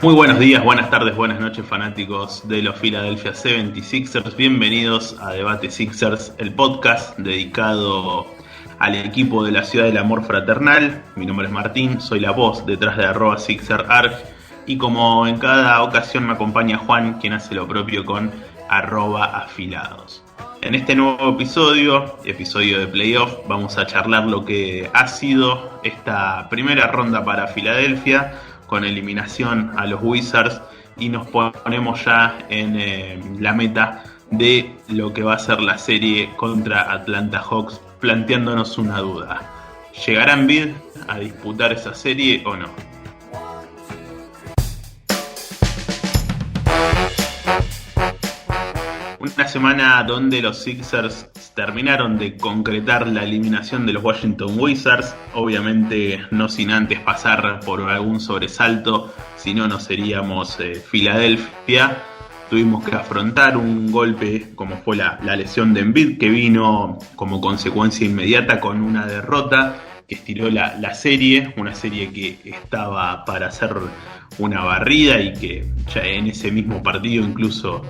Muy buenos días, buenas tardes, buenas noches, fanáticos de los Philadelphia 76ers. Bienvenidos a Debate Sixers, el podcast dedicado al equipo de la ciudad del amor fraternal. Mi nombre es Martín, soy la voz detrás de @SixerArg y como en cada ocasión me acompaña Juan, quien hace lo propio con @afilados. En este nuevo episodio de playoff, vamos a charlar lo que ha sido esta primera ronda para Filadelfia, con eliminación a los Wizards, y nos ponemos ya en la meta de lo que va a ser la serie contra Atlanta Hawks, planteándonos una duda: ¿llegará Embiid a disputar esa serie o no? Una semana donde los Sixers terminaron de concretar la eliminación de los Washington Wizards, obviamente no sin antes pasar por algún sobresalto, si no seríamos Filadelfia. Tuvimos que afrontar un golpe como fue la lesión de Embiid, que vino como consecuencia inmediata con una derrota que estiró la serie, una serie que estaba para hacer una barrida y que ya en ese mismo partido, incluso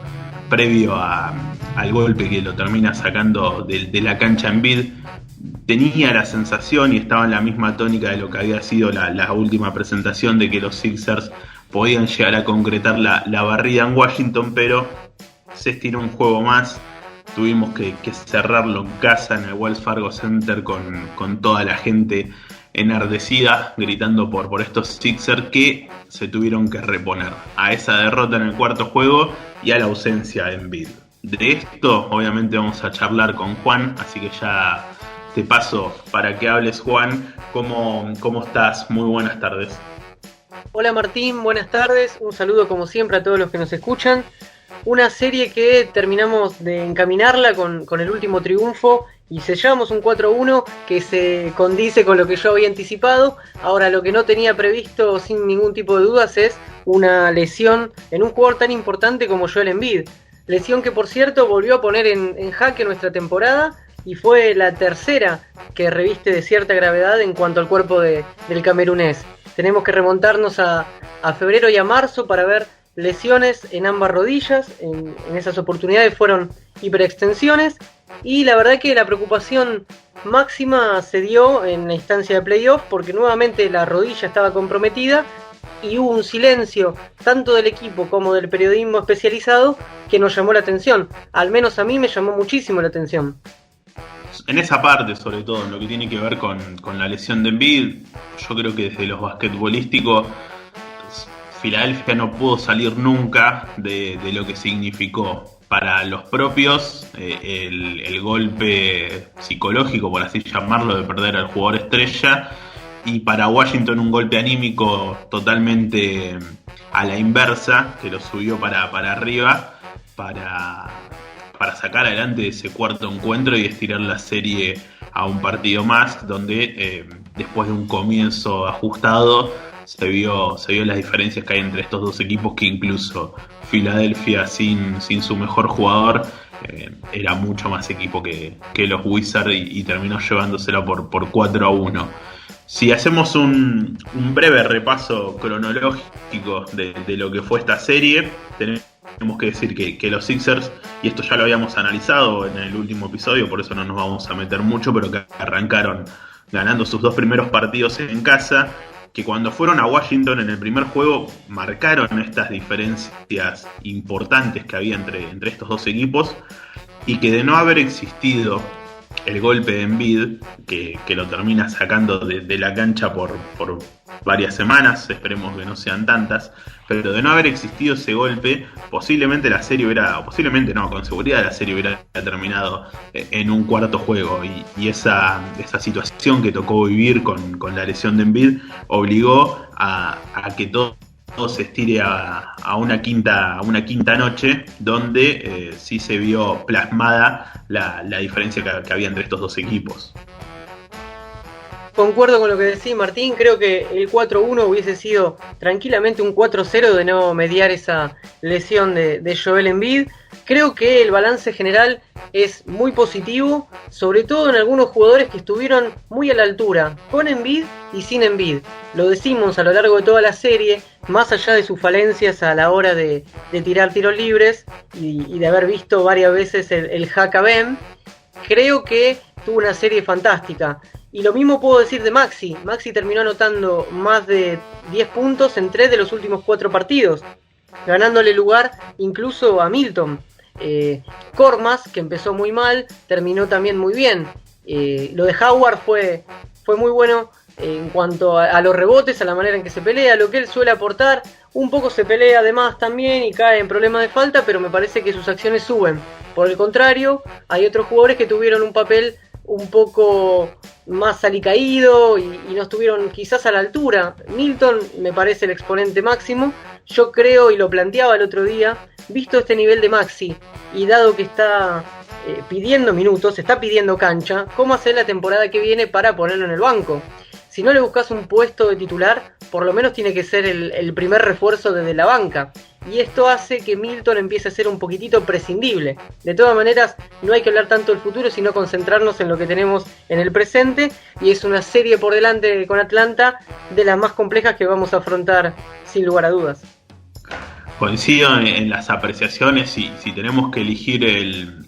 previo al golpe que lo termina sacando de la cancha Embiid, tenía la sensación y estaba en la misma tónica de lo que había sido la última presentación, de que los Sixers podían llegar a concretar la barrida en Washington, pero se estiró un juego más. Tuvimos que cerrarlo en casa, en el Wells Fargo Center, con toda la gente enardecida, gritando por estos Sixers que se tuvieron que reponer a esa derrota en el cuarto juego y a la ausencia de Embiid. De esto obviamente vamos a charlar con Juan, así que ya te paso para que hables, Juan. ¿Cómo estás? Muy buenas tardes. Hola Martín, buenas tardes, un saludo como siempre a todos los que nos escuchan. Una serie que terminamos de encaminarla con el último triunfo y sellamos un 4-1 que se condice con lo que yo había anticipado. Ahora, lo que no tenía previsto sin ningún tipo de dudas es una lesión en un jugador tan importante como Joel Embiid. Lesión que, por cierto, volvió a poner en jaque nuestra temporada y fue la tercera que reviste de cierta gravedad en cuanto al cuerpo del camerunés. Tenemos que remontarnos a febrero y a marzo para ver lesiones en ambas rodillas. En esas oportunidades fueron hiperextensiones, y la verdad que la preocupación máxima se dio en la instancia de playoff, porque nuevamente la rodilla estaba comprometida y hubo un silencio tanto del equipo como del periodismo especializado que nos llamó la atención. Al menos a mí me llamó muchísimo la atención. En esa parte, sobre todo, en lo que tiene que ver con la lesión de Embiid, yo creo que desde los basquetbolísticos, Filadelfia no pudo salir nunca de lo que significó para los propios el golpe psicológico, por así llamarlo, de perder al jugador estrella, y para Washington un golpe anímico totalmente a la inversa, que lo subió para arriba para sacar adelante ese cuarto encuentro y estirar la serie a un partido más, donde después de un comienzo ajustado se vio las diferencias que hay entre estos dos equipos, que incluso Filadelfia sin su mejor jugador era mucho más equipo que los Wizards, y terminó llevándosela por 4-1. Si hacemos un breve repaso cronológico de lo que fue esta serie, tenemos que decir que los Sixers, y esto ya lo habíamos analizado en el último episodio, por eso no nos vamos a meter mucho, pero que arrancaron ganando sus dos primeros partidos en casa, que cuando fueron a Washington en el primer juego marcaron estas diferencias importantes que había entre estos dos equipos, y que de no haber existido el golpe de Embiid, que lo termina sacando de la cancha por varias semanas, esperemos que no sean tantas, pero de no haber existido ese golpe, posiblemente la serie con seguridad la serie hubiera terminado en un cuarto juego, y esa situación que tocó vivir con la lesión de Embiid obligó a que todo se estire a una quinta noche, donde sí se vio plasmada la diferencia que había entre estos dos equipos. concuerdo con lo que decís, Martín. Creo que el 4-1 hubiese sido tranquilamente un 4-0 de no mediar esa lesión de Joel Embiid. Creo que el balance general es muy positivo, sobre todo en algunos jugadores que estuvieron muy a la altura, con Embiid y sin Embiid. Lo decimos a lo largo de toda la serie, más allá de sus falencias a la hora de tirar tiros libres y de haber visto varias veces el hack a Bem, creo que tuvo una serie fantástica. Y lo mismo puedo decir de Maxi. Maxi terminó anotando más de 10 puntos en 3 de los últimos 4 partidos, ganándole lugar incluso a Milton. Korkmaz, que empezó muy mal, terminó también muy bien. Lo de Howard fue muy bueno en cuanto a los rebotes, a la manera en que se pelea, lo que él suele aportar. Un poco se pelea además también y cae en problemas de falta, pero me parece que sus acciones suben. Por el contrario, hay otros jugadores que tuvieron un papel un poco más alicaído y no estuvieron quizás a la altura. Milton me parece el exponente máximo. Yo creo, y lo planteaba el otro día, visto este nivel de Maxi y dado que está pidiendo minutos, está pidiendo cancha, ¿cómo hacer la temporada que viene para ponerlo en el banco? Si no le buscas un puesto de titular, por lo menos tiene que ser el primer refuerzo desde la banca. Y esto hace que Milton empiece a ser un poquitito prescindible. De todas maneras, no hay que hablar tanto del futuro, sino concentrarnos en lo que tenemos en el presente. Y es una serie por delante con Atlanta de las más complejas que vamos a afrontar sin lugar a dudas. Coincido en las apreciaciones. Si tenemos que elegir el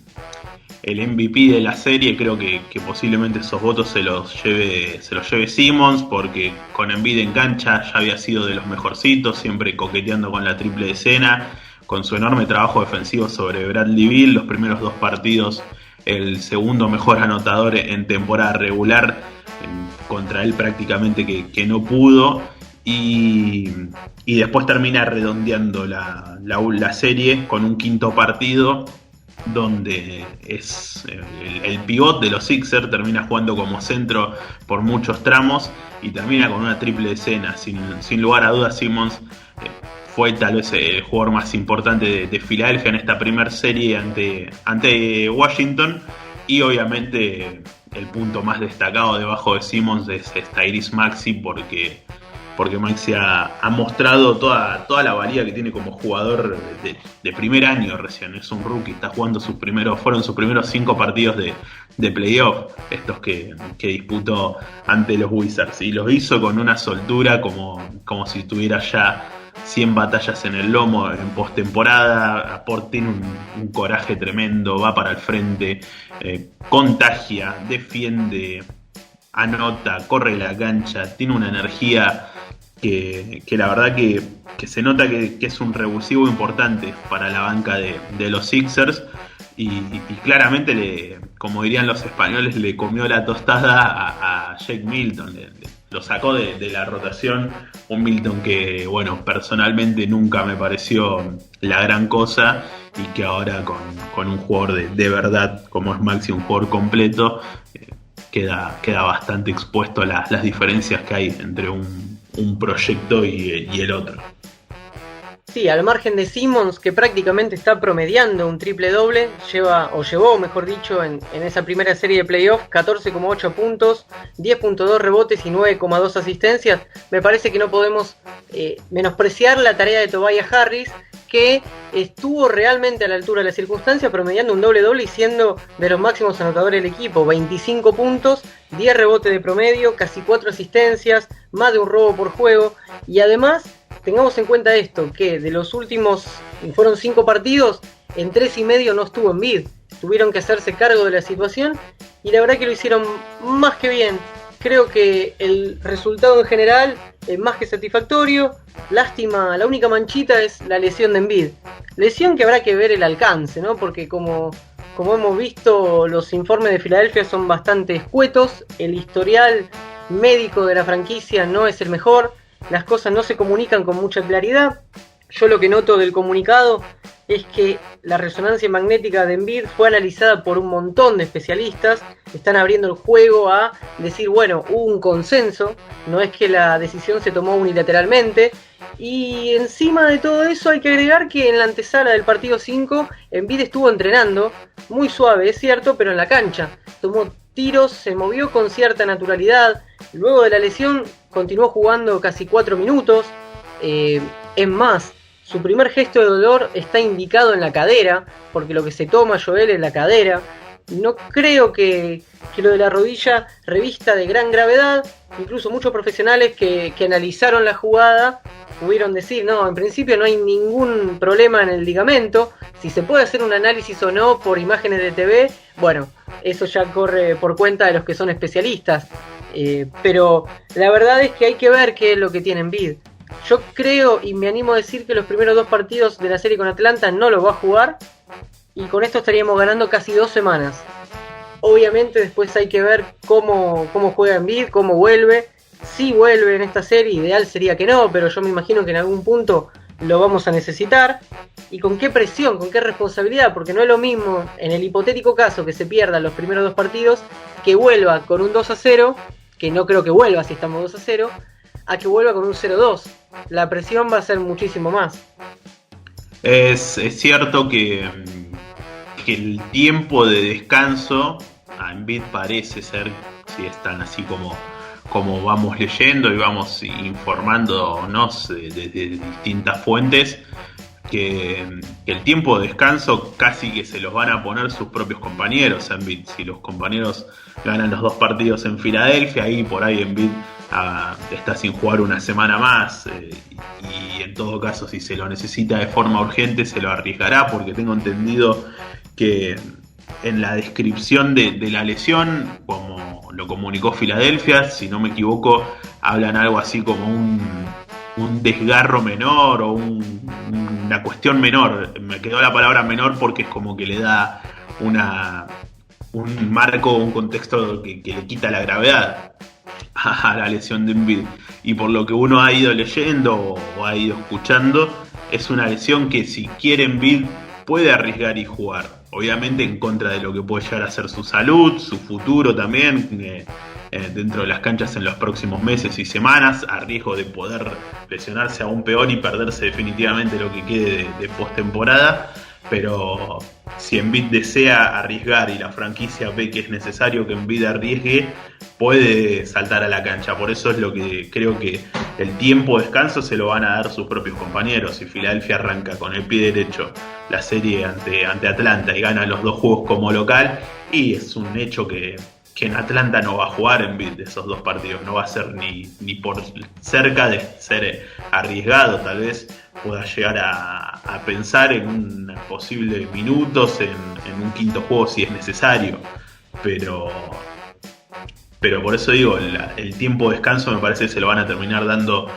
MVP de la serie, creo que posiblemente esos votos se los lleve Simmons, porque con Embiid en cancha ya había sido de los mejorcitos, siempre coqueteando con la triple decena, con su enorme trabajo defensivo sobre Bradley Beal. Los primeros 2 partidos, el segundo mejor anotador en temporada regular, contra él prácticamente que no pudo. Y después termina redondeando la serie con un quinto partido donde es el pivot de los Sixers, termina jugando como centro por muchos tramos y termina con una triple decena. Sin lugar a dudas, Simmons fue tal vez el jugador más importante de Filadelfia en esta primera serie ante Washington, y obviamente el punto más destacado debajo de Simmons es Tyrese Maxey, porque Maxey ha mostrado toda la valía que tiene como jugador de primer año recién. Es un rookie, está jugando fueron sus primeros 5 partidos de playoff, estos que disputó ante los Wizards, y los hizo con una soltura como si tuviera ya 100 batallas en el lomo en postemporada. Tiene un coraje tremendo, va para el frente, contagia, defiende, anota, corre la cancha, tiene una energía que la verdad que se nota que es un revulsivo importante para la banca de los Sixers, y claramente, como dirían los españoles, le comió la tostada a Shake Milton, lo sacó de la rotación. Un Milton que, bueno, personalmente nunca me pareció la gran cosa, y que ahora con un jugador de verdad como es Maxey, un jugador completo, queda bastante expuesto a las diferencias que hay entre un proyecto y el otro. Sí, al margen de Simmons, que prácticamente está promediando un triple doble, llevó, mejor dicho, en esa primera serie de playoff 14,8 puntos, 10,2 rebotes y 9,2 asistencias. Me parece que no podemos menospreciar la tarea de Tobias Harris, que estuvo realmente a la altura de las circunstancias, promediando un doble-doble y siendo de los máximos anotadores del equipo. 25 puntos, 10 rebotes de promedio, casi 4 asistencias, más de un robo por juego. Y además, tengamos en cuenta esto, que de los últimos, fueron 5 partidos, en 3 y medio no estuvo Embiid. Tuvieron que hacerse cargo de la situación y la verdad que lo hicieron más que bien. Creo que el resultado en general es más que satisfactorio. Lástima, la única manchita es la lesión de Embiid. Lesión que habrá que ver el alcance, ¿no? Porque como hemos visto, los informes de Filadelfia son bastante escuetos. El historial médico de la franquicia no es el mejor. Las cosas no se comunican con mucha claridad. Yo lo que noto del comunicado es que la resonancia magnética de Embiid fue analizada por un montón de especialistas. Están abriendo el juego a decir, bueno, hubo un consenso, no es que la decisión se tomó unilateralmente. Y encima de todo eso hay que agregar que en la antesala del partido 5 Embiid estuvo entrenando, muy suave, es cierto, pero en la cancha. Tomó tiros, se movió con cierta naturalidad. Luego de la lesión continuó jugando casi 4 minutos. Es más, su primer gesto de dolor está indicado en la cadera, porque lo que se toma Joel es la cadera. No creo que lo de la rodilla revista de gran gravedad. Incluso muchos profesionales que analizaron la jugada pudieron decir, no, en principio no hay ningún problema en el ligamento. Si se puede hacer un análisis o no por imágenes de TV, bueno, eso ya corre por cuenta de los que son especialistas. Pero la verdad es que hay que ver qué es lo que tiene Embiid. Yo creo y me animo a decir que los primeros 2 partidos de la serie con Atlanta no los va a jugar, y con esto estaríamos ganando casi 2 semanas. Obviamente después hay que ver cómo juega Embiid, cómo vuelve. Si vuelve en esta serie, ideal sería que no, pero yo me imagino que en algún punto lo vamos a necesitar. Y con qué presión, con qué responsabilidad, porque no es lo mismo en el hipotético caso que se pierdan los primeros 2 partidos, que vuelva con un 2-0, que no creo que vuelva si estamos 2-0, a que vuelva con un 0-2. La presión va a ser muchísimo más. Es cierto que el tiempo de descanso a Embiid parece ser, si están así como vamos leyendo y vamos informándonos de distintas fuentes, que el tiempo de descanso casi que se los van a poner sus propios compañeros a Embiid. Si los compañeros ganan los 2 partidos en Filadelfia, ahí por ahí Embiid está sin jugar una semana más, y en todo caso si se lo necesita de forma urgente se lo arriesgará, porque tengo entendido que en la descripción de la lesión, como lo comunicó Filadelfia, si no me equivoco, hablan algo así como un desgarro menor o una cuestión menor. Me quedó la palabra menor porque es como que le da un marco, un contexto que le quita la gravedad a la lesión de Embiid. Y por lo que uno ha ido leyendo o ha ido escuchando, es una lesión que si quiere Embiid puede arriesgar y jugar. Obviamente en contra de lo que puede llegar a ser su salud, su futuro también, dentro de las canchas en los próximos meses y semanas, a riesgo de poder lesionarse aún peor y perderse definitivamente lo que quede de postemporada. Pero si Embiid desea arriesgar y la franquicia ve que es necesario que Embiid arriesgue, puede saltar a la cancha. Por eso es lo que creo que el tiempo de descanso se lo van a dar sus propios compañeros. Si Filadelfia arranca con el pie derecho la serie ante Atlanta y gana los 2 juegos como local, y es un hecho que en Atlanta no va a jugar Embiid de esos 2 partidos, no va a ser ni por cerca de ser arriesgado. Tal vez pueda llegar a pensar en un posible minutos en un quinto juego si es necesario, pero por eso digo, el tiempo de descanso me parece que se lo van a terminar dando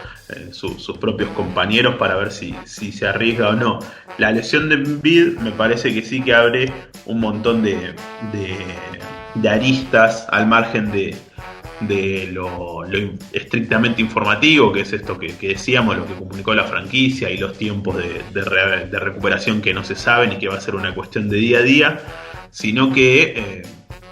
sus propios compañeros para ver si se arriesga o no. La lesión de Embiid me parece que sí que abre un montón de aristas al margen de lo estrictamente informativo, que es esto que decíamos, lo que comunicó la franquicia y los tiempos de recuperación que no se saben y que va a ser una cuestión de día a día, sino que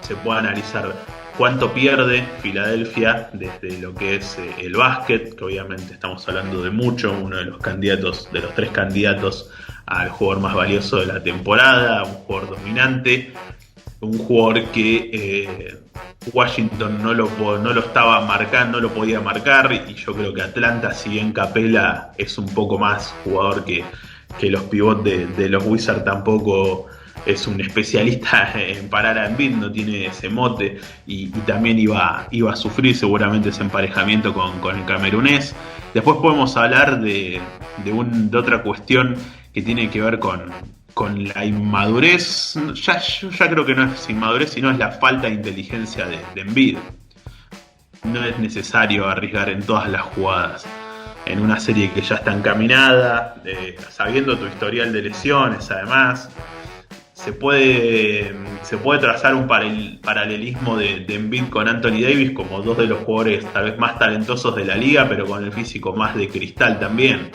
se puede analizar cuánto pierde Filadelfia desde lo que es el básquet, que obviamente estamos hablando de mucho, uno de los 3 candidatos al jugador más valioso de la temporada, un jugador dominante, un jugador que Washington no lo estaba marcando, no lo podía marcar, y yo creo que Atlanta, si bien Capela es un poco más jugador que los pivots de los Wizards, tampoco es un especialista en parar a Embiid, no tiene ese mote, y también iba a sufrir seguramente ese emparejamiento con el camerunés. Después podemos hablar de otra cuestión que tiene que ver con la inmadurez. Yo ya creo que no es inmadurez, sino es la falta de inteligencia de Embiid. No es necesario arriesgar en todas las jugadas en una serie que ya está encaminada, sabiendo tu historial de lesiones. Además, se puede trazar un paralelismo de Embiid con Anthony Davis como 2 de los jugadores tal vez más talentosos de la liga, pero con el físico más de cristal también.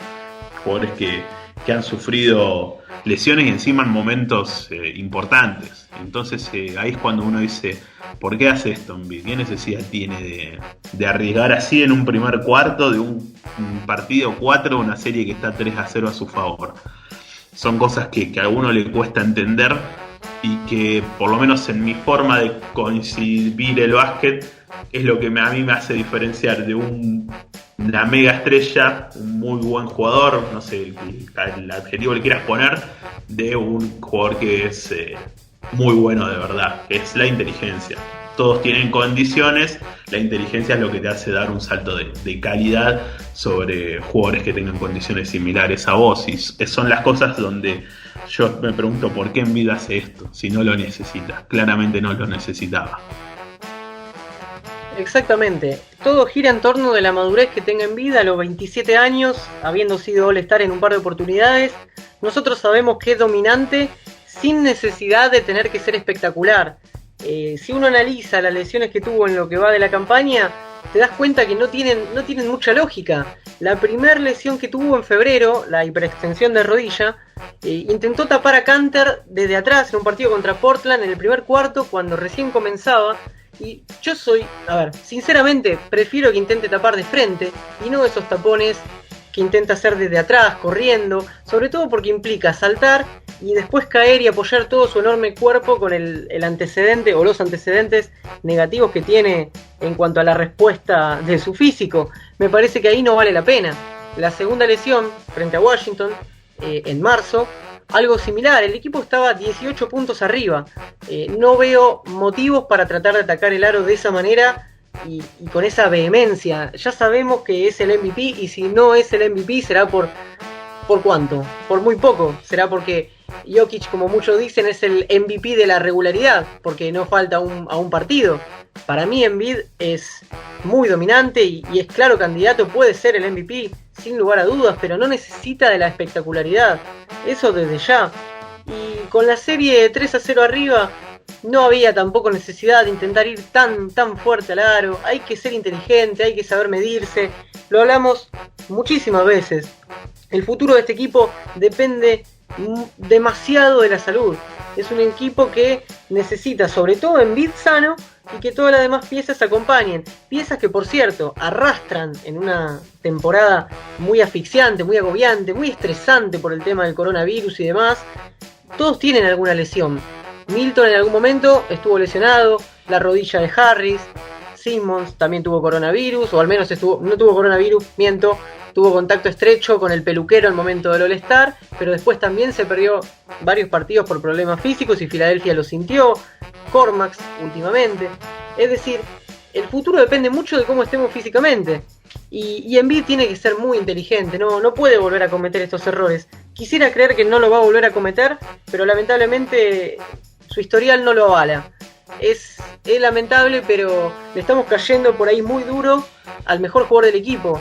Jugadores que han sufrido lesiones y encima en momentos importantes. Entonces ahí es cuando uno dice, ¿por qué hace esto Embiid? ¿Qué necesidad tiene de arriesgar así en un primer cuarto de un partido 4, una serie que está 3-0 a su favor? Son cosas que a uno le cuesta entender, y que por lo menos en mi forma de concebir el básquet es lo que a mí me hace diferenciar de una mega estrella, un muy buen jugador, no sé el adjetivo que quieras poner, de un jugador que es muy bueno de verdad, que es la inteligencia. Todos tienen condiciones, la inteligencia es lo que te hace dar un salto de calidad sobre jugadores que tengan condiciones similares a vos, y son las cosas donde yo me pregunto por qué Embiid hace esto, si no lo necesita. Claramente no lo necesitaba. Exactamente, todo gira en torno de la madurez que tenga Embiid a los 27 años, habiendo sido All-Star en un par de oportunidades. Nosotros sabemos que es dominante sin necesidad de tener que ser espectacular. Si uno analiza las lesiones que tuvo en lo que va de la campaña, te das cuenta que no tienen mucha lógica. La primera lesión que tuvo en febrero, la hiperextensión de rodilla, intentó tapar a Kanter desde atrás en un partido contra Portland en el primer cuarto cuando recién comenzaba. Y yo sinceramente prefiero que intente tapar de frente y no esos tapones que intenta hacer desde atrás, corriendo, sobre todo porque implica saltar y después caer y apoyar todo su enorme cuerpo con el antecedente o los antecedentes negativos que tiene en cuanto a la respuesta de su físico. Me parece que ahí no vale la pena. La segunda lesión frente a Washington en marzo, algo similar, el equipo estaba 18 puntos arriba. No veo motivos para tratar de atacar el aro de esa manera y con esa vehemencia. Ya sabemos que es el MVP y si no es el MVP será ¿por cuánto? Por muy poco. Será porque Jokic, como muchos dicen, es el MVP de la regularidad, porque no falta a un partido. Para mí Embiid es muy dominante y es claro candidato, puede ser el MVP sin lugar a dudas, pero no necesita de la espectacularidad, eso desde ya. Y con la serie 3-0 arriba no había tampoco necesidad de intentar ir tan fuerte al aro. Hay que ser inteligente, hay que saber medirse, lo hablamos muchísimas veces. El futuro de este equipo depende demasiado de la salud. Es un equipo que necesita sobre todo Embiid sano y que todas las demás piezas acompañen. Piezas que, por cierto, arrastran en una temporada muy asfixiante, muy agobiante, muy estresante por el tema del coronavirus y demás. Todos tienen alguna lesión. Milton en algún momento estuvo lesionado, la rodilla de Harris, Simmons también tuvo coronavirus, o al menos no tuvo coronavirus, miento, tuvo contacto estrecho con el peluquero al momento del All-Star, pero después también se perdió varios partidos por problemas físicos y Filadelfia lo sintió, Cormax últimamente. Es decir, el futuro depende mucho de cómo estemos físicamente. Y Embiid tiene que ser muy inteligente, no puede volver a cometer estos errores. Quisiera creer que no lo va a volver a cometer, pero lamentablemente su historial no lo avala. Es lamentable, pero le estamos cayendo por ahí muy duro al mejor jugador del equipo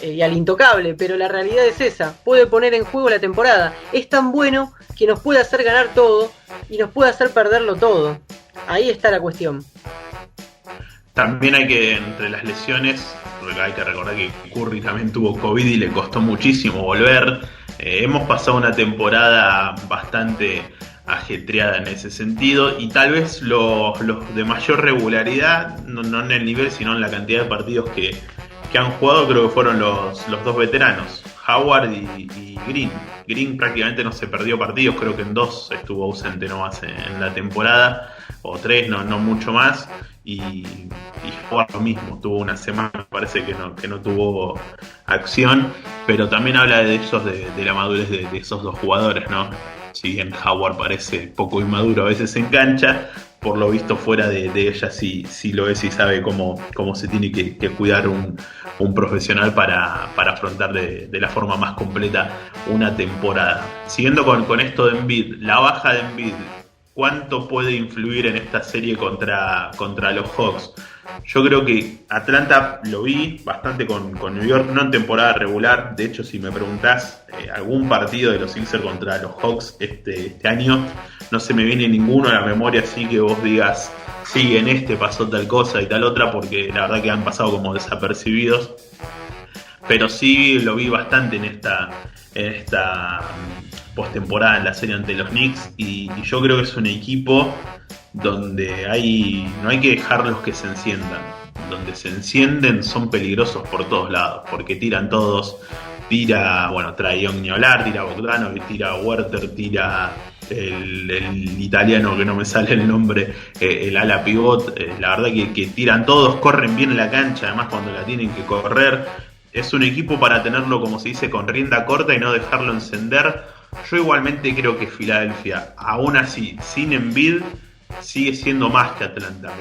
y al intocable, pero la realidad es esa, puede poner en juego la temporada. Es tan bueno que nos puede hacer ganar todo y nos puede hacer perderlo todo. Ahí está la cuestión. También hay que, entre las lesiones, hay que recordar que Curry también tuvo COVID y le costó muchísimo volver. Hemos pasado una temporada bastante ajetreada en ese sentido y tal vez los de mayor regularidad, no en el nivel sino en la cantidad de partidos que han jugado, creo que fueron los dos veteranos, Howard y Green. Green prácticamente no se perdió partidos, creo que en 2 estuvo ausente nomás en la temporada, o 3, no mucho más, y Howard lo mismo, tuvo una semana, parece que no tuvo acción, pero también habla de esos de la madurez de esos dos jugadores, ¿no? Si bien Howard parece poco inmaduro a veces en cancha, por lo visto fuera de ella sí lo es y sabe cómo se tiene que cuidar un profesional para afrontar de la forma más completa una temporada. Siguiendo con esto de Embiid, la baja de Embiid, ¿cuánto puede influir en esta serie contra los Hawks? Yo creo que Atlanta lo vi bastante con New York, no en temporada regular. De hecho, si me preguntás algún partido de los Sixers contra los Hawks este año, no se me viene ninguno a la memoria así que vos digas, sí, en este pasó tal cosa y tal otra, porque la verdad que han pasado como desapercibidos. Pero sí lo vi bastante en esta postemporada en la serie ante los Knicks y yo creo que es un equipo donde no hay que dejarlos que se enciendan. Donde se encienden son peligrosos por todos lados, porque tiran todos. Trae Young ni hablar, tira Bogdanovic, tira Werther, tira el italiano que no me sale el nombre, el ala pivot, la verdad que tiran todos, corren bien en la cancha, además cuando la tienen que correr. Es un equipo para tenerlo, como se dice, con rienda corta y no dejarlo encender. Yo igualmente creo que Filadelfia, aún así, sin Embiid, sigue siendo más que Atlanta.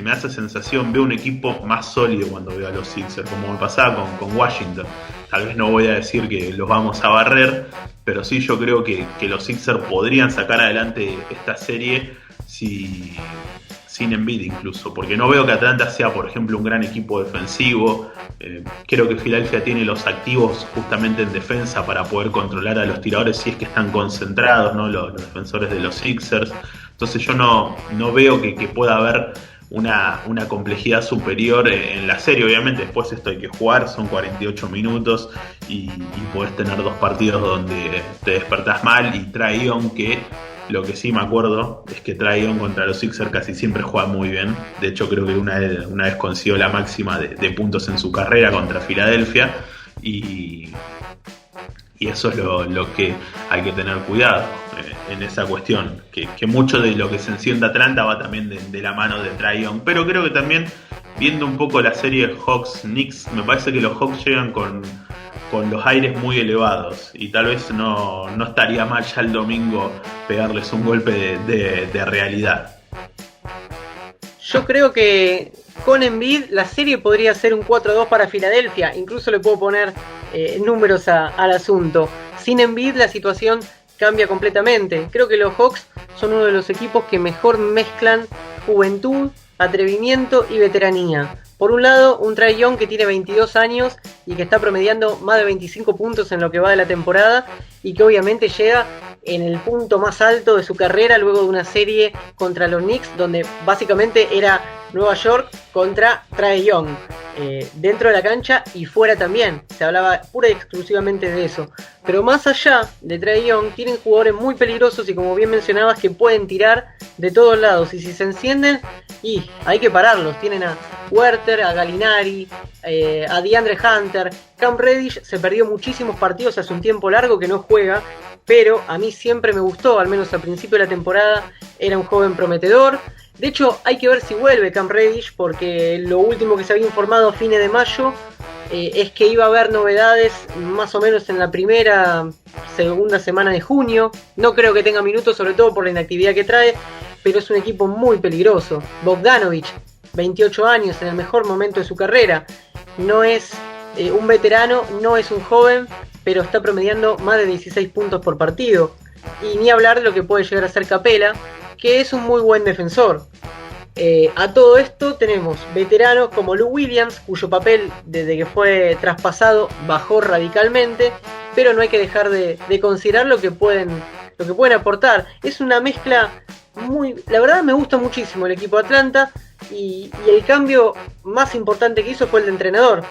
Me hace sensación, veo un equipo más sólido cuando veo a los Sixers, como me pasaba con Washington. Tal vez no voy a decir que los vamos a barrer, pero sí yo creo que los Sixers podrían sacar adelante esta serie sin Embiid incluso, porque no veo que Atlanta sea, por ejemplo, un gran equipo defensivo. Creo que Filadelfia tiene los activos justamente en defensa para poder controlar a los tiradores si es que están concentrados, ¿no? Los defensores de los Sixers. Entonces yo no veo que pueda haber una complejidad superior en la serie. Obviamente después esto hay que jugar, son 48 minutos y podés tener dos partidos donde te despertás mal, y Trae Young, que lo que sí me acuerdo es que Trae Young contra los Sixers casi siempre juega muy bien. De hecho creo que una vez consiguió la máxima de puntos en su carrera contra Filadelfia, y eso es lo que hay que tener cuidado en esa cuestión, que mucho de lo que se enciende Atlanta va también de la mano de Trae Young. Pero creo que también, viendo un poco la serie Hawks-Knicks, me parece que los Hawks llegan con los aires muy elevados, y tal vez no estaría mal ya el domingo pegarles un golpe de realidad. Yo creo que con Embiid la serie podría ser un 4-2 para Filadelfia. Incluso le puedo poner números al asunto. Sin Embiid la situación cambia completamente. Creo que los Hawks son uno de los equipos que mejor mezclan juventud, atrevimiento y veteranía. Por un lado, un Trae Young que tiene 22 años y que está promediando más de 25 puntos en lo que va de la temporada, y que obviamente llega en el punto más alto de su carrera luego de una serie contra los Knicks, donde básicamente era Nueva York contra Trae Young, dentro de la cancha y fuera también. Se hablaba pura y exclusivamente de eso. Pero más allá de Trae Young, tienen jugadores muy peligrosos y, como bien mencionabas, que pueden tirar de todos lados, y si se encienden, y hay que pararlos. Tienen a Huerter, a Gallinari, a DeAndre Hunter. Cam Reddish se perdió muchísimos partidos hace un tiempo largo que no juega, pero a mí siempre me gustó, al menos al principio de la temporada, era un joven prometedor. De hecho, hay que ver si vuelve Cam Reddish, porque lo último que se había informado a fines de mayo es que iba a haber novedades más o menos en la segunda semana de junio. No creo que tenga minutos, sobre todo por la inactividad que trae, pero es un equipo muy peligroso. Bogdanovic, 28 años, en el mejor momento de su carrera. No es un veterano, no es un joven, pero está promediando más de 16 puntos por partido. Y ni hablar de lo que puede llegar a ser Capela, que es un muy buen defensor. A todo esto tenemos veteranos como Lou Williams, cuyo papel desde que fue traspasado bajó radicalmente, pero no hay que dejar de considerar lo que pueden aportar. Es una mezcla la verdad me gusta muchísimo el equipo de Atlanta, y el cambio más importante que hizo fue el de entrenador.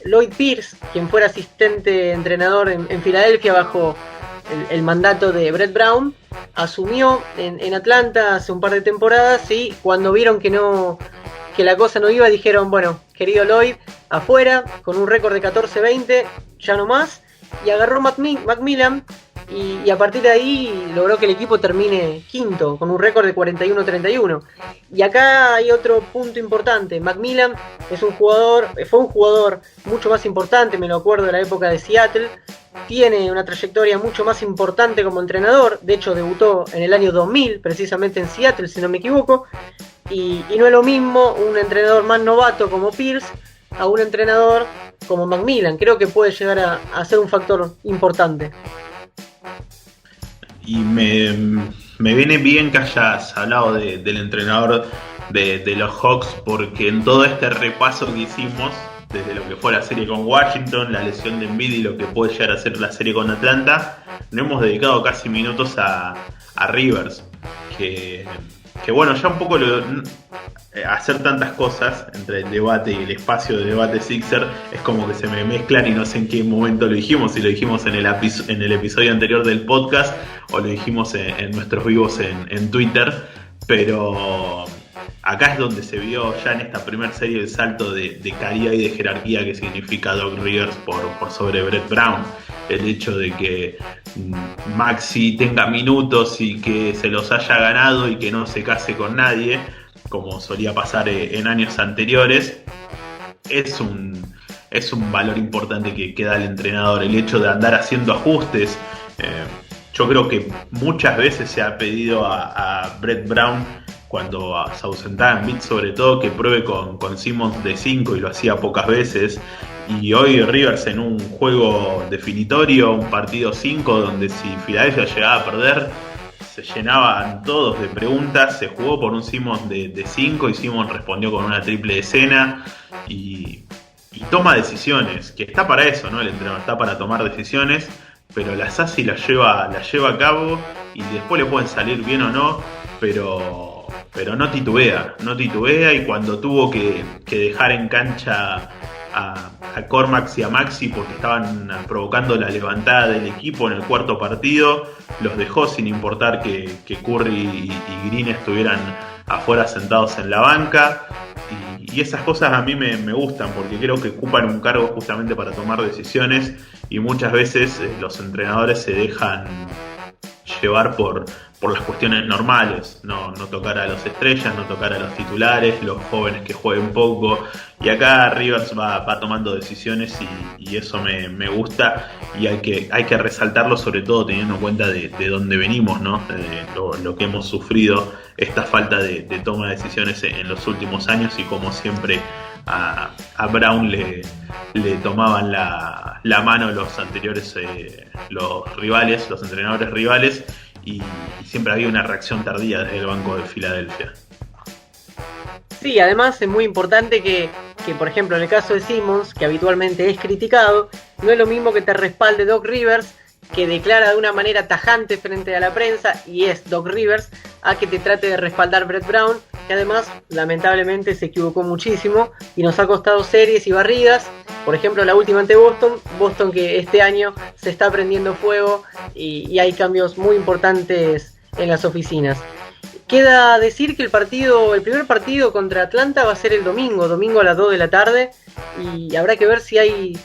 Lloyd Pierce, quien fuera asistente entrenador en Filadelfia bajo el mandato de Brett Brown, asumió en Atlanta hace un par de temporadas, y cuando vieron que la cosa no iba, dijeron: bueno, querido Lloyd, afuera, con un récord de 14-20, ya no más, y agarró McMillan, y a partir de ahí logró que el equipo termine quinto, con un récord de 41-31. Y acá hay otro punto importante. McMillan fue un jugador mucho más importante, me lo acuerdo de la época de Seattle. Tiene una trayectoria mucho más importante como entrenador. De hecho, debutó en el año 2000, precisamente en Seattle, si no me equivoco. Y no es lo mismo un entrenador más novato como Pierce a un entrenador como McMillan. Creo que puede llegar a ser un factor importante. Y me viene bien que hayas hablado del entrenador de los Hawks, porque en todo este repaso que hicimos, desde lo que fue la serie con Washington, la lesión de Embiid y lo que puede llegar a ser la serie con Atlanta, no hemos dedicado casi minutos a Rivers, que bueno, ya un poco hacer tantas cosas entre el debate y el espacio de debate Sixer es como que se me mezclan, y no sé en qué momento lo dijimos, si lo dijimos en el episodio anterior del podcast o lo dijimos en nuestros vivos en Twitter, pero acá es donde se vio ya en esta primera serie el salto de calidad y de jerarquía que significa Doc Rivers por sobre Brett Brown. El hecho de que Maxi tenga minutos y que se los haya ganado y que no se case con nadie, como solía pasar en años anteriores, es un valor importante que da el entrenador. El hecho de andar haciendo ajustes. Yo creo que muchas veces se ha pedido a Brett Brown, cuando se ausentaba en Embiid sobre todo, que pruebe con Simmons de 5, y lo hacía pocas veces. Y hoy Rivers, en un juego definitorio, un partido 5, donde si Filadelfia llegaba a perder, se llenaban todos de preguntas. Se jugó por un Simmons de 5 y Simmons respondió con una triple escena y toma decisiones, que está para eso, ¿no? El entrenador está para tomar decisiones, pero las hace y las lleva a cabo, y después le pueden salir bien o no, pero no titubea, y cuando tuvo que dejar en cancha a Cormax y a Maxi porque estaban provocando la levantada del equipo en el cuarto partido, los dejó sin importar que Curry y Green estuvieran afuera sentados en la banca. Y esas cosas a mí me gustan, porque creo que ocupan un cargo justamente para tomar decisiones, y muchas veces los entrenadores se dejan llevar por las cuestiones normales, no tocar a las estrellas, no tocar a los titulares, los jóvenes que jueguen poco. Y acá Rivers va tomando decisiones, y eso me gusta, y hay que resaltarlo, sobre todo teniendo en cuenta de dónde venimos, ¿no? Lo que hemos sufrido, esta falta de toma de decisiones en los últimos años, y como siempre a Brown le tomaban la mano los anteriores los rivales, los entrenadores rivales, y siempre había una reacción tardía desde el banco de Filadelfia. Sí, además es muy importante que, por ejemplo, en el caso de Simmons, que habitualmente es criticado, no es lo mismo que te respalde Doc Rivers, que declara de una manera tajante frente a la prensa, y es Doc Rivers, a que te trate de respaldar Brett Brown, que además lamentablemente se equivocó muchísimo y nos ha costado series y barridas. Por ejemplo, la última ante Boston que este año se está prendiendo fuego, y hay cambios muy importantes en las oficinas. Queda decir que el primer partido contra Atlanta va a ser el domingo a las 2 de la tarde, y habrá que ver si hay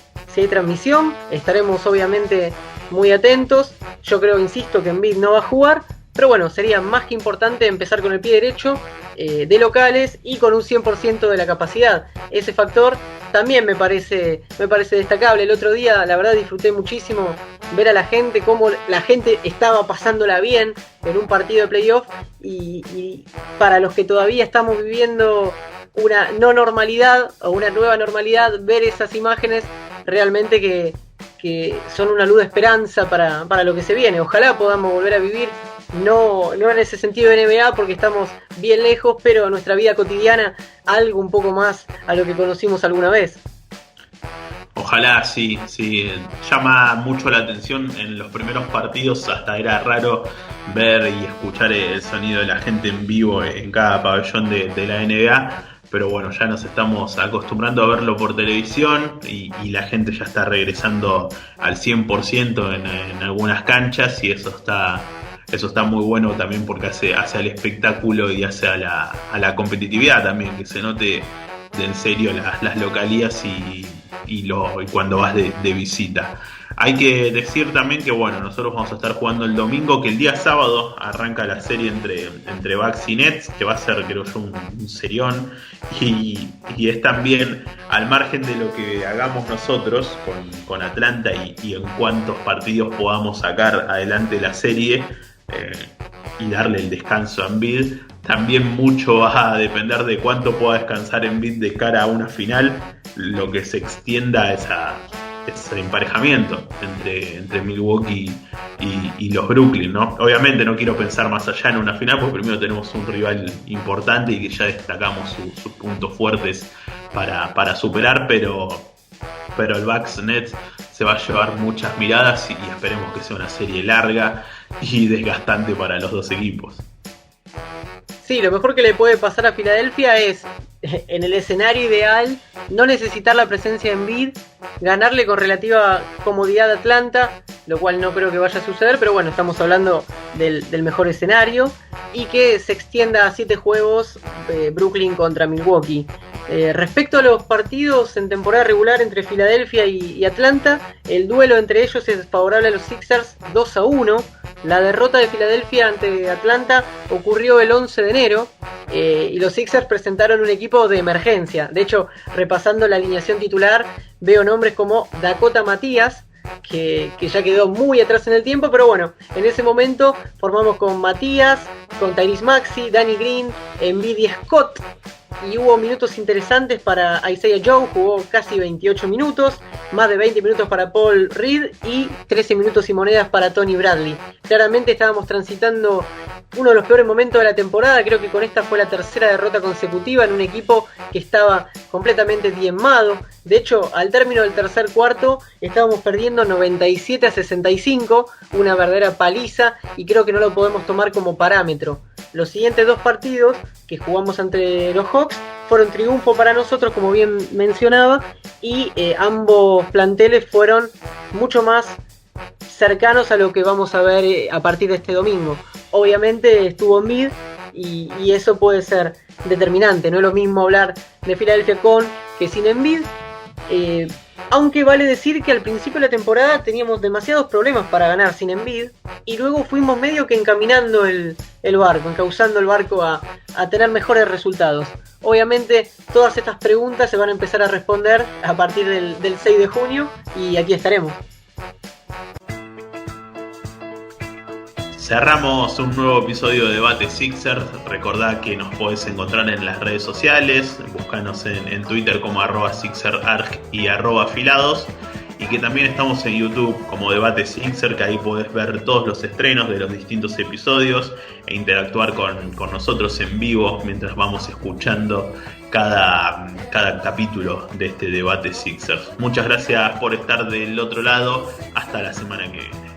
transmisión. Estaremos obviamente muy atentos. Yo creo, insisto, que Embiid no va a jugar, pero bueno, sería más que importante empezar con el pie derecho, de locales y con un 100% de la capacidad. Ese factor también me parece destacable. El otro día, la verdad, disfruté muchísimo ver a la gente, cómo la gente estaba pasándola bien en un partido de playoff, y para los que todavía estamos viviendo una no normalidad o una nueva normalidad, ver esas imágenes realmente que son una luz de esperanza para lo que se viene. Ojalá podamos volver a vivir, no en ese sentido de NBA, porque estamos bien lejos, pero en nuestra vida cotidiana algo un poco más a lo que conocimos alguna vez. Ojalá, sí, llama mucho la atención. En los primeros partidos hasta era raro ver y escuchar el sonido de la gente en vivo en cada pabellón de la NBA, pero bueno, ya nos estamos acostumbrando a verlo por televisión, y la gente ya está regresando al 100% en algunas canchas, y eso está muy bueno también, porque hace al espectáculo y hace a la competitividad también, que se note en serio las localías y cuando vas de visita. Hay que decir también que bueno, nosotros vamos a estar jugando el domingo, que el día sábado arranca la serie entre Bucks y Nets, que va a ser, creo yo, un serión, y es también, al margen de lo que hagamos nosotros con Atlanta y en cuántos partidos podamos sacar adelante la serie, y darle el descanso a Embiid, también mucho va a depender de cuánto pueda descansar Embiid de cara a una final, lo que se extienda ese emparejamiento entre Milwaukee y los Brooklyn, ¿no? Obviamente no quiero pensar más allá en una final, porque primero tenemos un rival importante y que ya destacamos sus puntos fuertes para superar, pero el Bucks Nets se va a llevar muchas miradas, y esperemos que sea una serie larga y desgastante para los dos equipos. Sí, lo mejor que le puede pasar a Filadelfia es, en el escenario ideal, no necesitar la presencia de Embiid, ganarle con relativa comodidad a Atlanta, lo cual no creo que vaya a suceder, pero bueno, estamos hablando del mejor escenario. y que se extienda a 7 juegos Brooklyn contra Milwaukee. Respecto a los partidos en temporada regular entre Filadelfia y Atlanta, el duelo entre ellos es favorable a los Sixers 2-1. La derrota de Filadelfia ante Atlanta ocurrió el 11 de enero y los Sixers presentaron un equipo de emergencia. De hecho, repasando la alineación titular, veo nombres como Dakota Matías, que ya quedó muy atrás en el tiempo, pero bueno, en ese momento formamos con Matías, con Tyrese Maxey, Danny Green, Embiid y Scott, y hubo minutos interesantes para Isaiah Joe, jugó casi 28 minutos, más de 20 minutos para Paul Reed y 13 minutos y monedas para Tony Bradley. Claramente estábamos transitando uno de los peores momentos de la temporada. Creo que con esta fue la tercera derrota consecutiva en un equipo que estaba completamente diezmado. De hecho, al término del tercer cuarto estábamos perdiendo 97-65, una verdadera paliza, y creo que no lo podemos tomar como parámetro. Los siguientes 2 partidos que jugamos ante los Hawks fueron triunfo para nosotros, como bien mencionaba, y ambos planteles fueron mucho más cercanos a lo que vamos a ver a partir de este domingo. Obviamente estuvo Embiid y eso puede ser determinante. No es lo mismo hablar de Filadelfia con que sin Embiid. Aunque vale decir que al principio de la temporada teníamos demasiados problemas para ganar sin Embiid, y luego fuimos medio que encaminando el barco, encauzando el barco a tener mejores resultados. Obviamente todas estas preguntas se van a empezar a responder a partir del 6 de junio y aquí estaremos. Cerramos un nuevo episodio de Debate Sixers. Recordá que nos podés encontrar en las redes sociales, buscanos en Twitter como @SixerArg y @Filados, y que también estamos en YouTube como Debate Sixer, que ahí podés ver todos los estrenos de los distintos episodios e interactuar con nosotros en vivo mientras vamos escuchando cada capítulo de este Debate Sixers. Muchas gracias por estar del otro lado. Hasta la semana que viene.